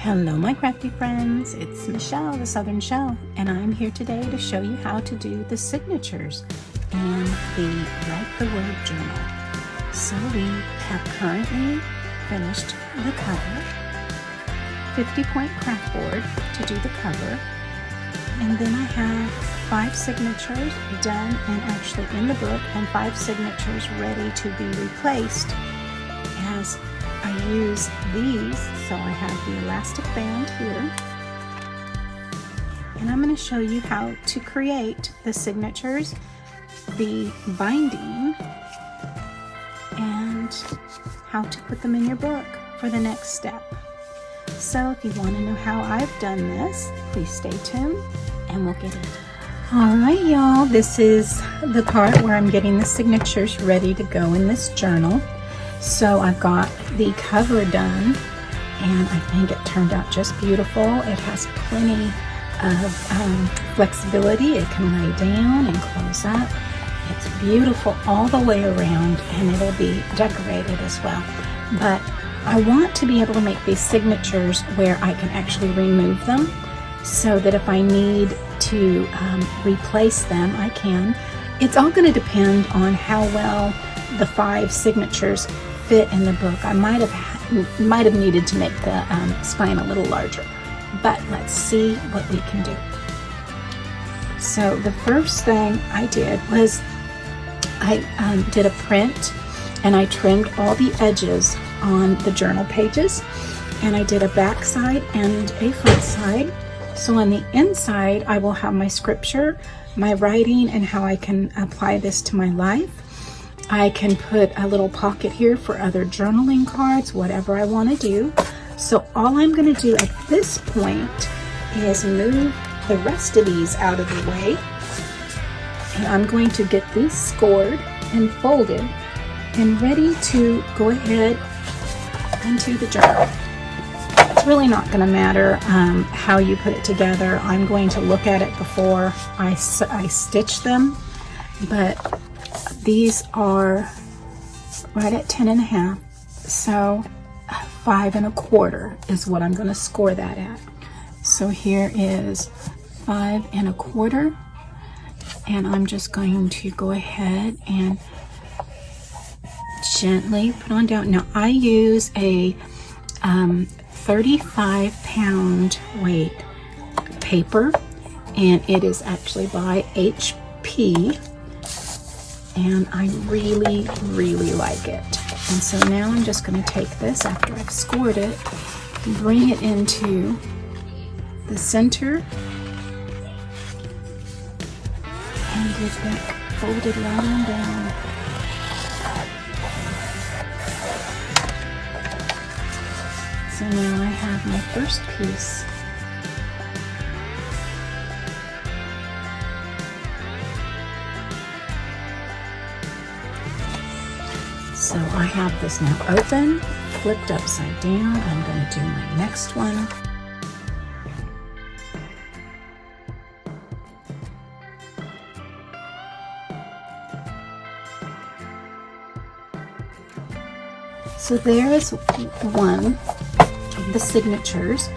Hello my crafty friends, it's Michelle, the Southern Shell, and I'm here today to show you how to do the signatures and the Write the Word journal. So we have currently finished the cover, 50-point craft board to do the cover, and then I have 5 signatures done and actually in the book and 5 signatures ready to be replaced as I use these. So I have the elastic band here, and I'm going to show you how to create the signatures, the binding, and how to put them in your book for the next step. So if you want to know how I've done this, please stay tuned and we'll get it. Alright y'all, this is the part where I'm getting the signatures ready to go in this journal. So I've got the cover done, and I think it turned out just beautiful. It has plenty of flexibility. It can lay down and close up. It's beautiful all the way around, and it'll be decorated as well. But I want to be able to make these signatures where I can actually remove them, so that if I need to replace them, I can. It's all going to depend on how well the 5 signatures fit in the book. I might have needed to make the spine a little larger, but let's see what we can do. So the first thing I did was I did a print, and I trimmed all the edges on the journal pages, and I did a back side and a front side. So on the inside I will have my scripture, my writing, and how I can apply this to my life. I can put a little pocket here for other journaling cards, whatever I want to do. So all I'm going to do at this point is move the rest of these out of the way, and I'm going to get these scored and folded and ready to go ahead into the journal. It's really not going to matter how you put it together. I'm going to look at it before I stitch them, but these are right at 10.5, so 5 1/4 is what I'm going to score that at. So here is 5 1/4, and I'm just going to go ahead and gently put on down. Now I use a 35-pound weight paper, and it is actually by HP, and I really like it. And so now I'm just going to take this after I've scored it, bring it into the center, and get that folded right on down. So now I have my first piece. So I have this now open, flipped upside down. I'm going to do my next one. So there is one of the signatures.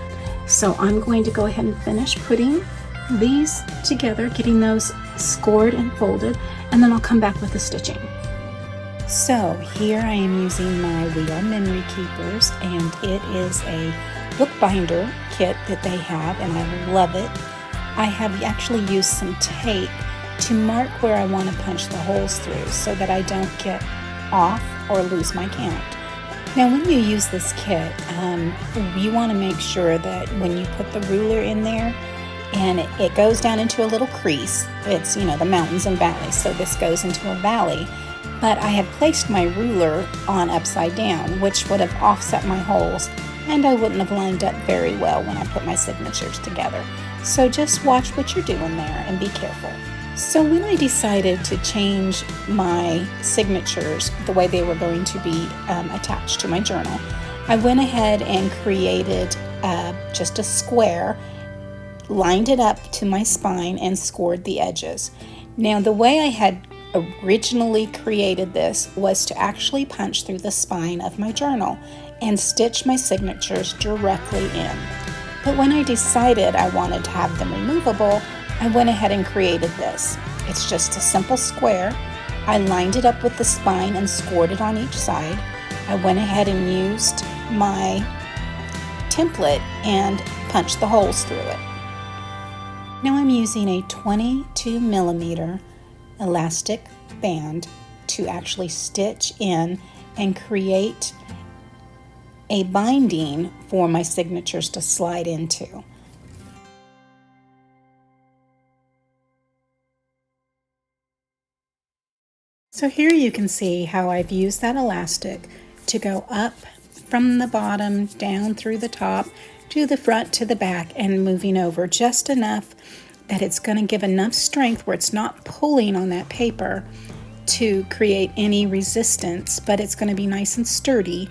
So I'm going to go ahead and finish putting these together, getting those scored and folded, and then I'll come back with the stitching. So here I am using my We Are Memory Keepers, and it is a bookbinder kit that they have, and I love it. I have actually used some tape to mark where I want to punch the holes through so that I don't get off or lose my count. Now when you use this kit, you want to make sure that when you put the ruler in there, and it goes down into a little crease. It's, you know, the mountains and valleys, so this goes into a valley. But I have placed my ruler on upside down, which would have offset my holes, and I wouldn't have lined up very well when I put my signatures together. So just watch what you're doing there and be careful. So when I decided to change my signatures the way they were going to be attached to my journal, I went ahead and created just a square, lined it up to my spine, and scored the edges. Now the way I had originally created this was to actually punch through the spine of my journal and stitch my signatures directly in. But when I decided I wanted to have them removable, I went ahead and created this. It's just a simple square. I lined it up with the spine and scored it on each side. I went ahead and used my template and punched the holes through it. Now I'm using a 22 millimeter elastic band to actually stitch in and create a binding for my signatures to slide into. So here you can see how I've used that elastic to go up from the bottom down through the top to the front to the back and moving over just enough that it's going to give enough strength where it's not pulling on that paper to create any resistance, but it's going to be nice and sturdy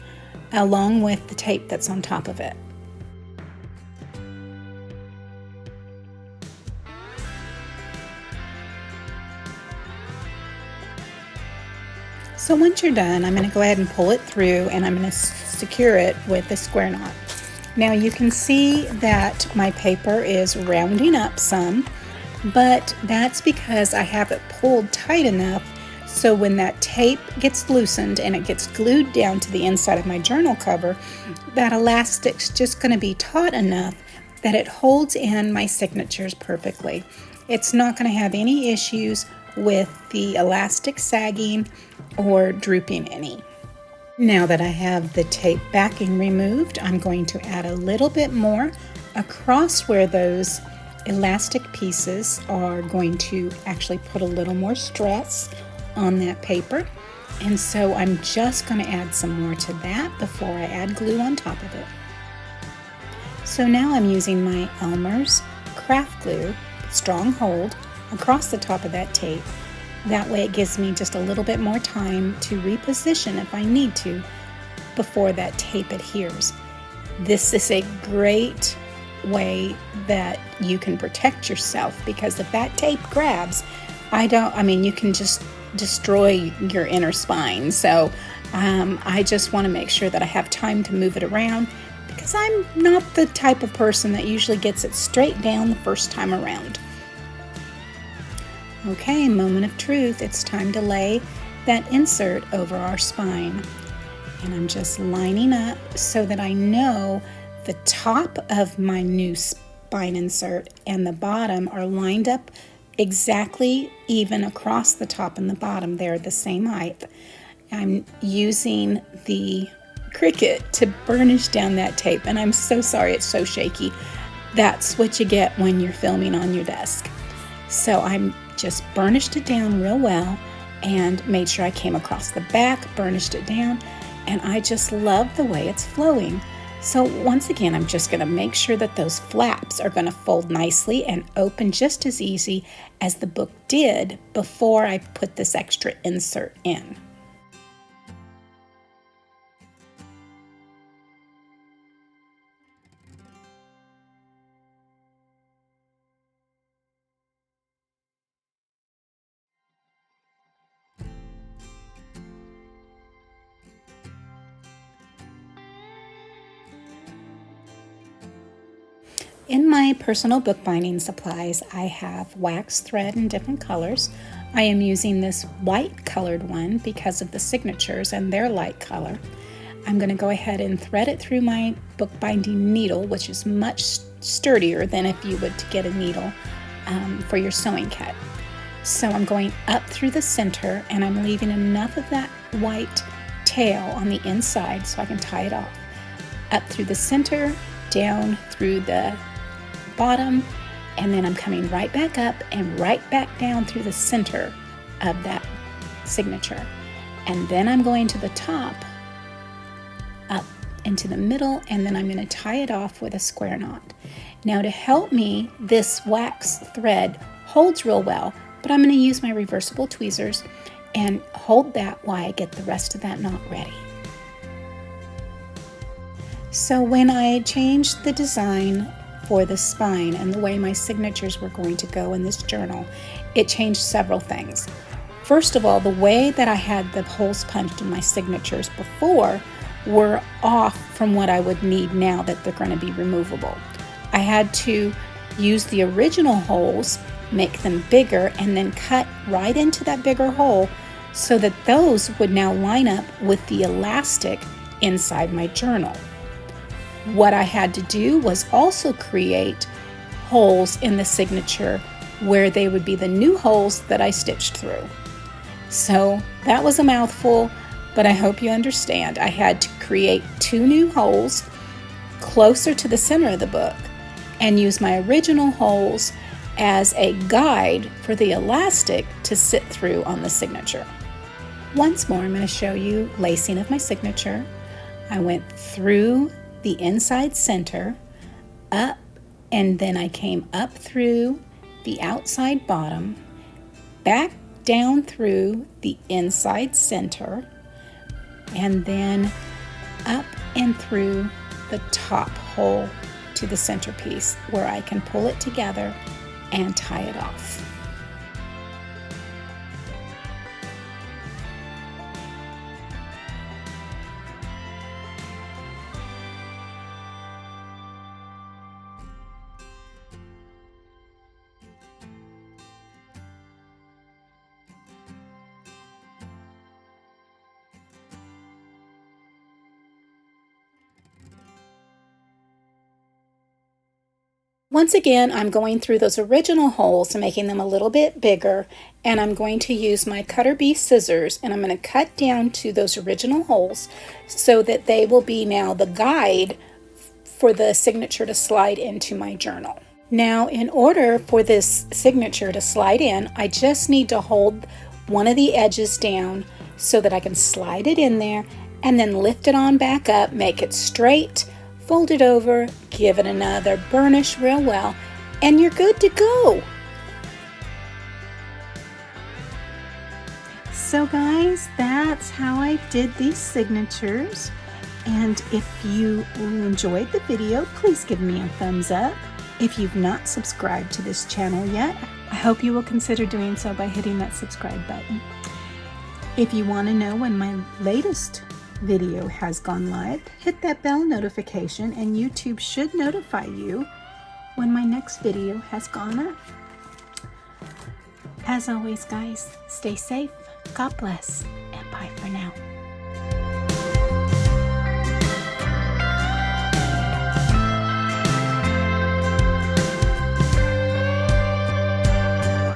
along with the tape that's on top of it. So once you're done, I'm going to go ahead and pull it through and I'm going to secure it with a square knot. Now you can see that my paper is rounding up some, but that's because I have it pulled tight enough so when that tape gets loosened and it gets glued down to the inside of my journal cover, that elastic's just going to be taut enough that it holds in my signatures perfectly. It's not going to have any issues with the elastic sagging or drooping any. Now that I have the tape backing removed, I'm going to add a little bit more across where those elastic pieces are going to actually put a little more stress on that paper. And so I'm just going to add some more to that before I add glue on top of it. So now I'm using my Elmer's Kraft glue, strong hold, across the top of that tape. That way it gives me just a little bit more time to reposition if I need to before that tape adheres. This is a great way that you can protect yourself, because if that tape grabs, you can just destroy your inner spine. So I just want to make sure that I have time to move it around, because I'm not the type of person that usually gets it straight down the first time around. Okay, moment of truth. It's time to lay that insert over our spine. And I'm just lining up so that I know the top of my new spine insert and the bottom are lined up exactly even across the top and the bottom. They're the same height. I'm using the Cricut to burnish down that tape, and I'm so sorry it's so shaky. That's what you get when you're filming on your desk. So I'm just burnished it down real well and made sure I came across the back, burnished it down, and I just love the way it's flowing. So once again, I'm just going to make sure that those flaps are going to fold nicely and open just as easy as the book did before I put this extra insert in. In my personal bookbinding supplies, I have wax thread in different colors. I am using this white colored one because of the signatures and their light color. I'm going to go ahead and thread it through my bookbinding needle, which is much sturdier than if you would get a needle for your sewing kit. So I'm going up through the center, and I'm leaving enough of that white tail on the inside so I can tie it off. Up through the center, down through the bottom, and then I'm coming right back up and right back down through the center of that signature. And then I'm going to the top, up into the middle, and then I'm going to tie it off with a square knot. Now to help me, this wax thread holds real well, but I'm going to use my reversible tweezers and hold that while I get the rest of that knot ready. So when I changed the design for the spine and the way my signatures were going to go in this journal, it changed several things. First of all, the way that I had the holes punched in my signatures before were off from what I would need now that they're going to be removable. I had to use the original holes, make them bigger, and then cut right into that bigger hole so that those would now line up with the elastic inside my journal. What I had to do was also create holes in the signature where they would be the new holes that I stitched through. So that was a mouthful, but I hope you understand. I had to create 2 new holes closer to the center of the book and use my original holes as a guide for the elastic to sit through on the signature. Once more, I'm going to show you lacing of my signature. I went through the inside center, up, and then I came up through the outside bottom, back down through the inside center, and then up and through the top hole to the centerpiece where I can pull it together and tie it off. Once again, I'm going through those original holes and making them a little bit bigger, and I'm going to use my Cutter Bee scissors, and I'm going to cut down to those original holes so that they will be now the guide for the signature to slide into my journal. Now, in order for this signature to slide in, I just need to hold one of the edges down so that I can slide it in there and then lift it on back up, make it straight, fold it over, give it another burnish real well, and you're good to go. So guys, that's how I did these signatures. And if you enjoyed the video, please give me a thumbs up. If you've not subscribed to this channel yet, I hope you will consider doing so by hitting that subscribe button. If you want to know when my latest video has gone live, hit that bell notification and YouTube should notify you when my next video has gone up. As always, guys, stay safe, God bless, and bye for now.